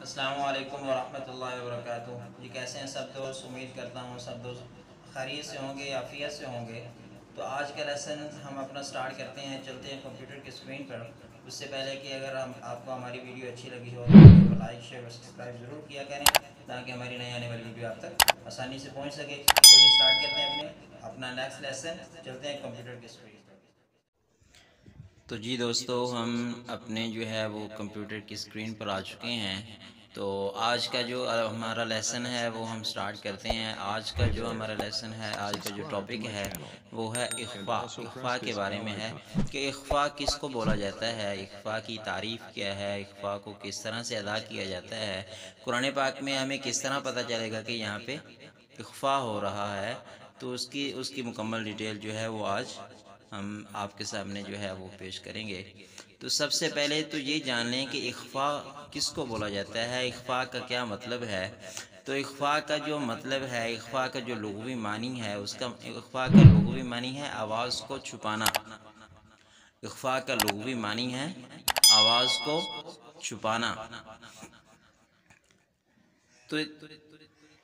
अस्सलामु अलैकुम वरहमतुल्लाहि वबरकातुहू। जी कैसे हैं सब दोस्त? उम्मीद करता हूँ सब दोस्त खैरियत से होंगे, आफियत से होंगे। तो आज का लेसन हम अपना स्टार्ट करते हैं, चलते हैं कंप्यूटर की स्क्रीन पर। उससे पहले कि अगर आपको हमारी वीडियो अच्छी लगी हो तो वीडियो को लाइक शेयर और सब्सक्राइब ज़रूर किया करें, ताकि हमारी नई आने वाली वीडियो आप तक आसानी से पहुँच सके। तो ये स्टार्ट करते हैं अपना नेक्स्ट लेसन, चलते हैं कंप्यूटर की स्क्रीन पर। तो जी दोस्तों, हम अपने जो है वो कंप्यूटर की स्क्रीन पर आ चुके हैं। तो आज का जो हमारा लेसन है वो हम स्टार्ट करते हैं। आज का जो हमारा लेसन है, आज का जो टॉपिक है वो है इख्फा। इख्फा के बारे में है कि इख्फा किसको बोला जाता है, इख्फा की तारीफ़ क्या है, इख्फा को किस तरह से अदा किया जाता है, कुरान पाक में हमें किस तरह पता चलेगा कि यहाँ पे इख्फा हो रहा है। तो उसकी उसकी मुकम्मल डिटेल जो है वो आज हम आपके सामने जो है वो पेश करेंगे। तो सबसे पहले तो ये जान लें कि इख्फा किसको बोला जाता है, इख्फा का क्या मतलब है। तो इख्फा का जो मतलब है, इख्फा का जो लुग़वी मानी है, उसका इख्फा का लुग़वी मानी है आवाज़ को छुपाना। इख्फा का लुग़वी मानी है आवाज़ को छुपाना। तो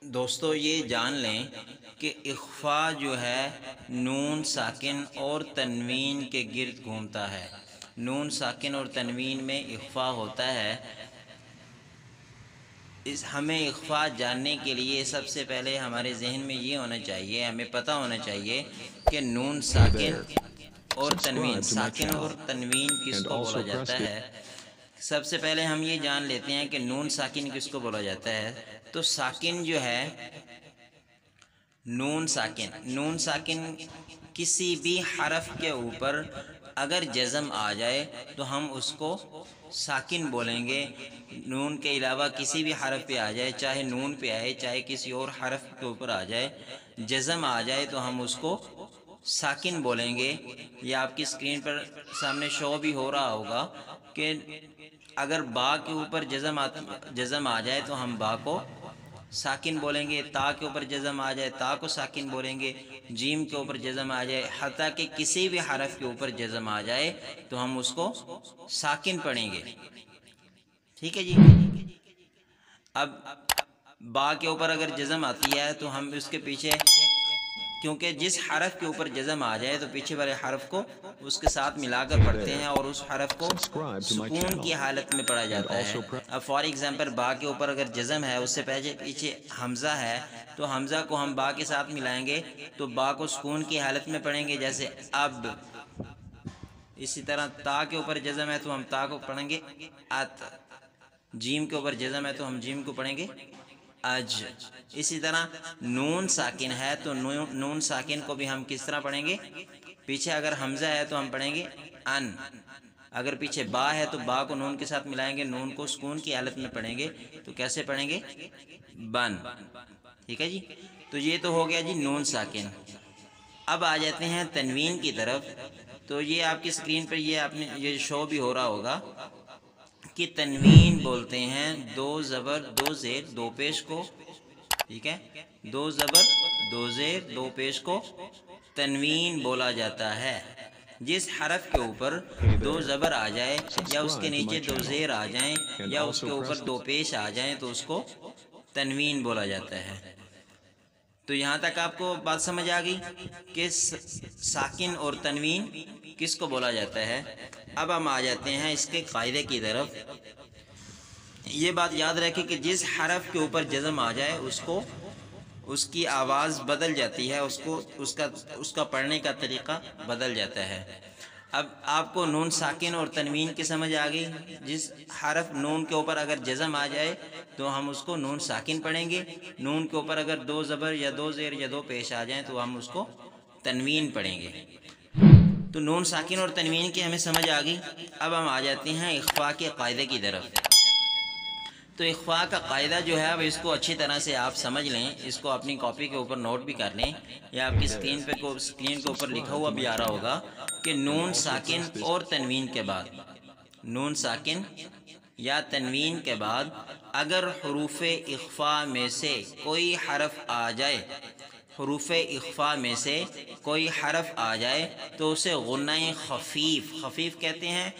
दोस्तों ये जान लें कि इख्फा जो है नून साकिन और तनवीन के गिर्द घूमता है। नून साकिन और तनवीन में इख्फा होता है। हमें इख्फा जानने के लिए सबसे पहले हमारे जहन में ये होना चाहिए, हमें पता होना चाहिए कि नून साकिन और तनवीन, साकिन और तनवीन किसको बोला जाता है। सबसे पहले हम ये जान लेते हैं कि नून साकिन किसको बोला जाता है। तो साकिन जो है, नून साकिन किसी भी हरफ के ऊपर अगर जज़म आ जाए तो हम उसको साकिन बोलेंगे। नून के अलावा किसी भी हरफ पे आ जाए, चाहे नून पे आए चाहे किसी और हरफ के ऊपर आ जाए, जज़म आ जाए तो हम उसको साकिन बोलेंगे। ये आपकी स्क्रीन पर सामने शो भी हो रहा होगा कि अगर बा के ऊपर जज़म आ जाए तो हम बा को साकिन बोलेंगे, ता के ऊपर जज़म आ जाए ता को साकिन बोलेंगे, जीम के ऊपर जज़म आ जाए, हत्ता कि किसी भी हरफ के ऊपर जज़म आ जाए तो हम उसको साकिन पढ़ेंगे। ठीक है जी। अब बा के ऊपर अगर जज़म आती है तो हम उसके पीछे, क्योंकि जिस हरफ के ऊपर जज़म आ जाए तो पीछे वाले हरफ को उसके साथ मिलाकर पढ़ते हैं और उस हरफ को सुकून की हालत में पढ़ा जाता है। अब फॉर एग्ज़ाम्पल बा के ऊपर अगर जज़म है, उससे पहले पीछे हमज़ा है, तो हमज़ा को हम बा के साथ मिलाएंगे तो बा को सुकून की हालत में पढ़ेंगे, जैसे अब। इसी तरह ता के ऊपर जज़म है तो हम ता को पढ़ेंगे अत। जीम के ऊपर जज़म है तो हम जीम को पढ़ेंगे अज। इसी तरह नून साकिन है तो नून साकिन को भी हम किस तरह पढ़ेंगे, पीछे अगर हमज़ा है तो हम पढ़ेंगे अन, अगर पीछे बा है तो बा को नून के साथ मिलाएंगे, नून को सुकून की हालत में पढ़ेंगे तो कैसे पढ़ेंगे, बन। ठीक है जी। तो ये तो हो गया जी नून साकिन। अब आ जाते हैं तनवीन की तरफ। तो ये आपकी स्क्रीन पर ये शो भी हो रहा होगा कि तनवीन बोलते हैं दो ज़बर दो ज़ेर दो पेश को। ठीक है, दो ज़बर दो ज़ेर दो पेश को तनवीन बोला जाता है। जिस हरफ के ऊपर दो ज़बर आ जाए या उसके नीचे दो ज़ेर आ जाएं या उसके ऊपर दो पेश आ जाएं तो उसको तनवीन बोला जाता है। तो यहाँ तक आपको बात समझ आ गई कि साकिन और तनवीन किसको बोला जाता है। अब हम आ जाते हैं इसके कायदे की तरफ। ये बात याद रखें कि जिस हरफ के ऊपर जज़म आ जाए उसको उसकी आवाज़ बदल जाती है, उसका पढ़ने का तरीक़ा बदल जाता है। अब आपको नून साकिन और तनवीन की समझ आ गई। जिस हरफ नून के ऊपर अगर जज़म आ जाए तो हम उसको नून साकिन पढ़ेंगे, नून के ऊपर अगर दो ज़बर या दो ज़ेर या दो पेश आ जाएं तो हम उसको तनवीन पढ़ेंगे। तो नून साकिन और तनवीन की हमें समझ आ गई। अब हम आ जाते हैं इख्फा के कायदे की तरफ। तो इख्फा का कायदा जो है अब इसको अच्छी तरह से आप समझ लें, इसको अपनी कॉपी के ऊपर नोट भी कर लें, या आपकी स्क्रीन के ऊपर लिखा हुआ भी आ रहा होगा कि नून साकिन और तनवीन के बाद, नून साकिन या तनवीन के बाद अगर हरूफ इख्फा में से कोई हरफ आ जाए, हरूफ इख्फा में से कोई हरफ आ जाए तो उसे गुन्ना खफीफ, खफीफ कहते हैं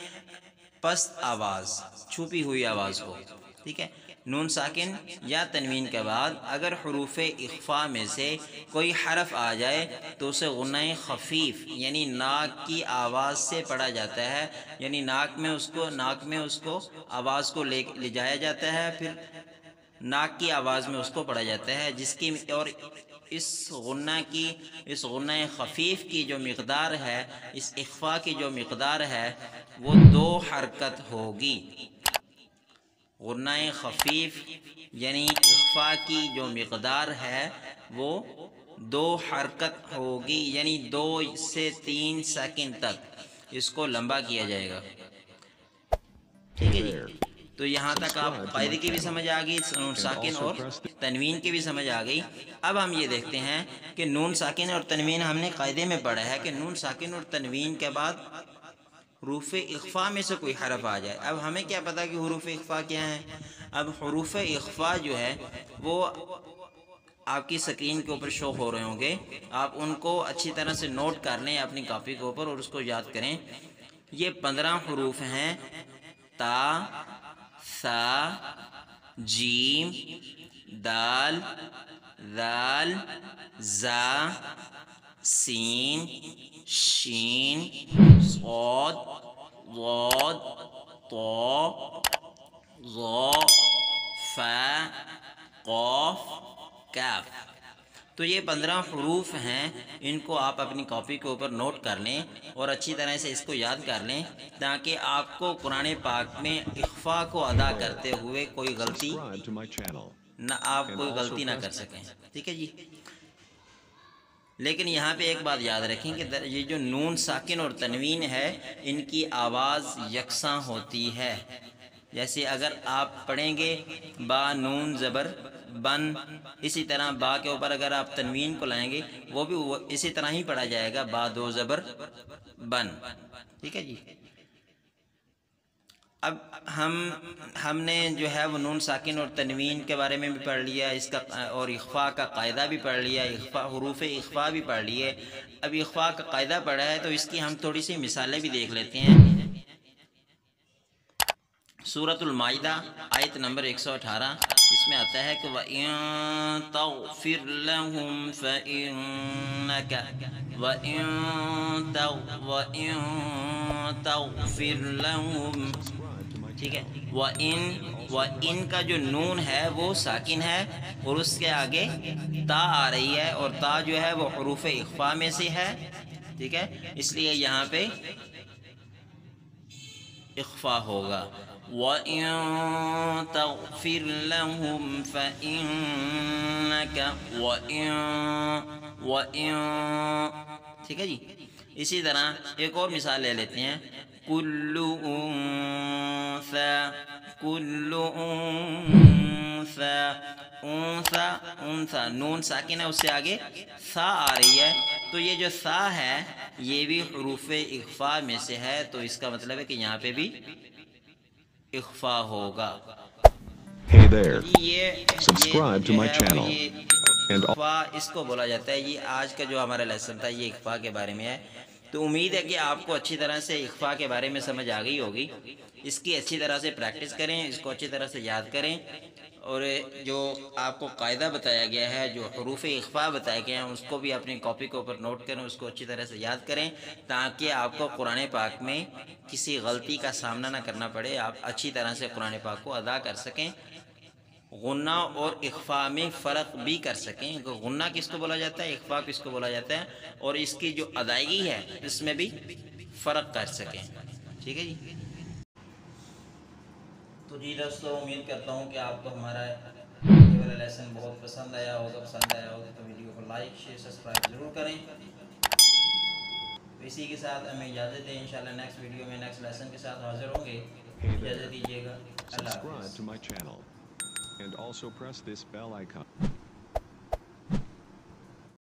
पस्त आवाज़, छुपी हुई आवाज़ को। ठीक है, نون ساکن یا تنوین کے بعد اگر حروف اخفا میں سے کوئی حرف آ جائے تو اسے غنہ خفیف یعنی ناک کی آواز سے پڑھا جاتا ہے، یعنی ناک میں اس کو آواز کو لے جایا جاتا ہے، پھر ناک کی آواز میں اس کو پڑھا جاتا ہے، جس کی اور اس غنہ خفیف کی جو مقدار ہے، اس اخفا کی جو مقدار ہے وہ 2 حرکت ہوگی۔ غنہ خفیف یعنی اخفا کی جو مقدار ہے وہ 2 حرکت ہوگی، یعنی 2 سے 3 سیکنڈ تک اس کو لمبا کیا جائے گا۔ ٹھیک ہے جی، تو یہاں تک آپ قاعدے کی بھی سمجھ آ گئی، نون ساکن اور تنوین کی بھی سمجھ آ گئی۔ اب ہم یہ دیکھتے ہیں کہ نون ساکن اور تنوین ہم نے قاعدے میں پڑھا ہے کہ نون ساکن اور تنوین کے بعد حروف اخفا میں سے کوئی حرف آ جائے۔ اب ہمیں کیا پتا کہ حروف اخفا کیا ہیں؟ اب حروف اخفا جو ہے وہ آپ کی سکرین کے اوپر شو ہو رہے ہوں گے، آپ ان کو اچھی طرح سے نوٹ کر لیں اپنی کاپی کے اوپر اور اس کو یاد کریں۔ یہ 15 حروف ہیں: تا، ثا، جیم، دال، ذال، زا، سین، شین، صاد، ضاد، طا، ظا، فا، قاف، کاف۔ تو یہ 15 حروف ہیں، ان کو آپ اپنی کاپی کے اوپر نوٹ کر لیں اور اچھی طرح سے اس کو یاد کر لیں تاکہ آپ کو قرآن پاک میں اخفا کو ادا کرتے ہوئے کوئی غلطی نہ کر سکیں۔ ٹھیک ہے جی، لیکن یہاں پہ ایک بات یاد رکھیں کہ یہ جو نون ساکن اور تنوین ہے ان کی آواز یکساں ہوتی ہے۔ جیسے اگر آپ پڑھیں گے با نون زبر بن، اسی طرح با کے اوپر اگر آپ تنوین کو لائیں گے وہ بھی اسی طرح ہی پڑھا جائے گا، با 2 زبر بن۔ ٹھیک ہے جی، اب ہم نے جو ہے وہ نون ساکن اور تنوین کے بارے میں بھی پڑھ لیا، اس کا اور اخفا کا قاعدہ بھی پڑھ لیا، حروف اخفا بھی پڑھ لیے۔ اب اخفا کا قاعدہ پڑھا ہے تو اس کی ہم تھوڑی سی مثالیں بھی دیکھ لیتے ہیں۔ سورۃ المائدہ آیت نمبر 118، اس میں آتا ہے کہ وَإِن تَغْفِرْ لَهُمْ فَإِنَّكَ وَإِن تَغْفِرْ لَهُمْ، ٹھیک ہے، وَإِن کا جو نون ہے وہ ساکن ہے اور اس کے آگے تا آ رہی ہے، اور تا جو ہے وہ حروف اخفا میں سے ہے، ٹھیک ہے، اس لیے یہاں پہ اخفا ہوگا۔ وَإِن تَغْفِرْ لَهُمْ فَإِنَّكَ وَإِن، ٹھیک ہے جی، اسی طرح ایک اور مثال لے لیتے ہیں۔ کُلُّ انثى، نون ساکن ہے، اس سے آگے ثا آ رہی ہے، تو یہ جو ثا ہے یہ بھی حروف اخفا میں سے ہے، تو اس کا مطلب ہے کہ یہاں پہ بھی اخفا ہوگا۔ Hey there, یہ subscribe to my channel and اخفا اس کو بولا جاتا ہے۔ یہ آج کا جو ہمارا لیسن تھا یہ اخفا کے بارے میں ہے، تو امید ہے کہ آپ کو اچھی طرح سے اخفا کے بارے میں سمجھ آ گئی ہوگی۔ اس کی اچھی طرح سے پریکٹس کریں، اس کو اچھی طرح سے یاد کریں، اور جو آپ کو قاعدہ بتایا گیا ہے، جو حروف اخفا بتائے گئے ہیں، اس کو بھی اپنی کاپی کے اوپر نوٹ کریں، اس کو اچھی طرح سے یاد کریں تاکہ آپ کو قرآن پاک میں کسی غلطی کا سامنا نہ کرنا پڑے، آپ اچھی طرح سے قرآن پاک کو ادا کر سکیں، غنہ اور اخفا میں فرق بھی کر سکیں۔ غنہ کس کو بولا جاتا ہے، اخفا کس کو بولا جاتا ہے، اور اس کی جو ادائیگی ہے اس میں بھی فرق کر سکیں۔ ٹھیک ہے جی، تو جی دوستو، امید کرتا ہوں کہ آپ کو ہمارا یہ والا لیسن بہت پسند آیا ہوگا تو ویڈیو کو لائک شیئر سبسکرائب ضرور کریں۔ اسی کے ساتھ ہمیں اجازت دیں، انشاءاللہ نیکسٹ ویڈیو میں نیکسٹ لیسن کے ساتھ حاضر ہوں گے۔ اجازت دیجیے گا، اللہ حافظ۔ subscribe to my channel and also press this bell icon.